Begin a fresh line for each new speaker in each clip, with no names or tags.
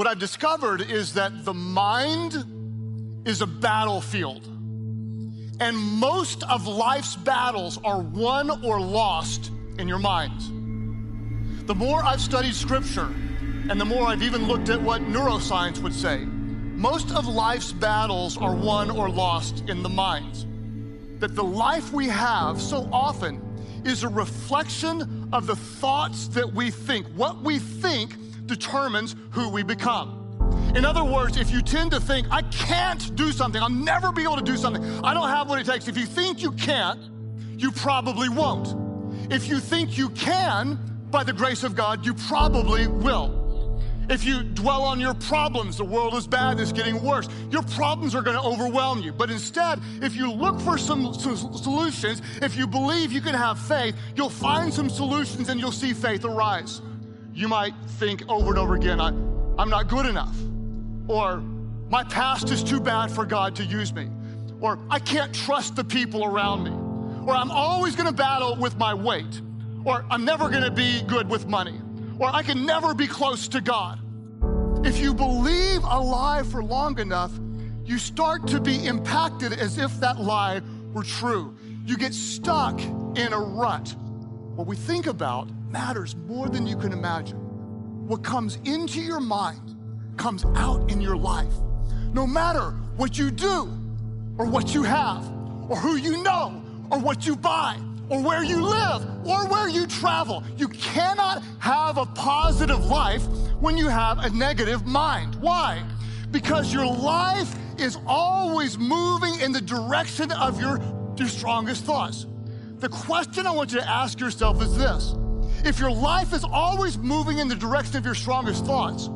What I've discovered is that the mind is a battlefield. And most of life's battles are won or lost in your mind. The more I've studied scripture, and the more I've even looked at what neuroscience would say, most of life's battles are won or lost in the mind. That the life we have so often is a reflection of the thoughts that we think. What we think determines who we become. In other words, if you tend to think, I can't do something, I'll never be able to do something, I don't have what it takes. If you think you can't, you probably won't. If you think you can, by the grace of God, you probably will. If you dwell on your problems, the world is bad, it's getting worse, your problems are gonna overwhelm you. But instead, if you look for some solutions, if you believe you can have faith, you'll find some solutions and you'll see faith arise. You might think over and over again, I'm not good enough. Or my past is too bad for God to use me. Or I can't trust the people around me. Or I'm always gonna battle with my weight. Or I'm never gonna be good with money. Or I can never be close to God. If you believe a lie for long enough, you start to be impacted as if that lie were true. You get stuck in a rut. What we think about matters more than you can imagine. What comes into your mind comes out in your life. No matter what you do, or what you have, or who you know, or what you buy, or where you live, or where you travel. You cannot have a positive life when you have a negative mind. Why? Because your life is always moving in the direction of your strongest thoughts. The question I want you to ask yourself is this: if your life is always moving in the direction of your strongest thoughts,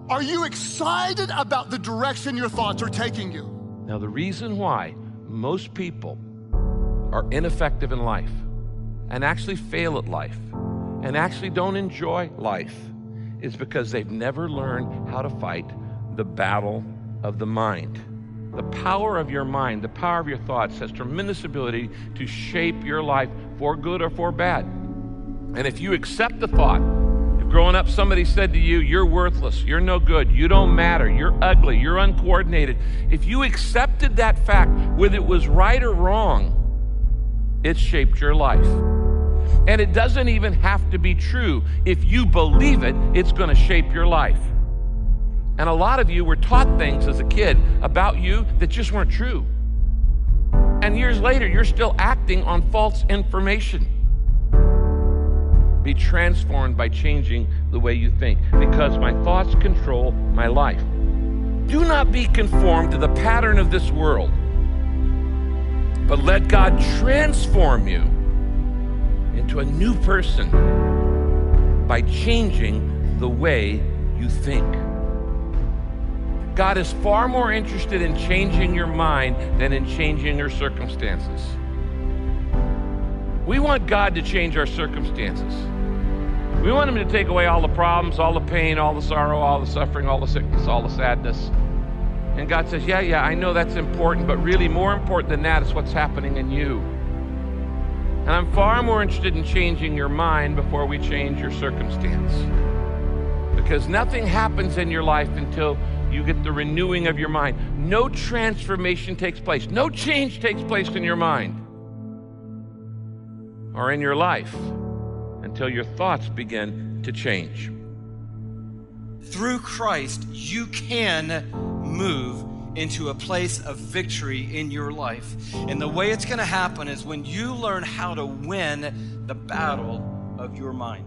are you excited about the direction your thoughts are taking you?
Now, the reason why most people are ineffective in life and actually fail at life and actually don't enjoy life is because they've never learned how to fight the battle of the mind. The power of your mind, the power of your thoughts has tremendous ability to shape your life for good or for bad. And if you accept the thought, if growing up somebody said to you, you're worthless, you're no good, you don't matter, you're ugly, you're uncoordinated, if you accepted that fact, whether it was right or wrong, it shaped your life. And it doesn't even have to be true. If you believe it, it's gonna shape your life. And a lot of you were taught things as a kid about you that just weren't true. And years later, you're still acting on false information. Be transformed by changing the way you think, because my thoughts control my life. Do not be conformed to the pattern of this world, but let God transform you into a new person by changing the way you think. God is far more interested in changing your mind than in changing your circumstances. We want God to change our circumstances. We want Him to take away all the problems, all the pain, all the sorrow, all the suffering, all the sickness, all the sadness. And God says, yeah, I know that's important, but really more important than that is what's happening in you. And I'm far more interested in changing your mind before we change your circumstance. Because nothing happens in your life until you get the renewing of your mind. No transformation takes place. No change takes place in your mind or in your life until your thoughts begin to change.
Through Christ, you can move into a place of victory in your life. And the way it's going to happen is when you learn how to win the battle of your mind.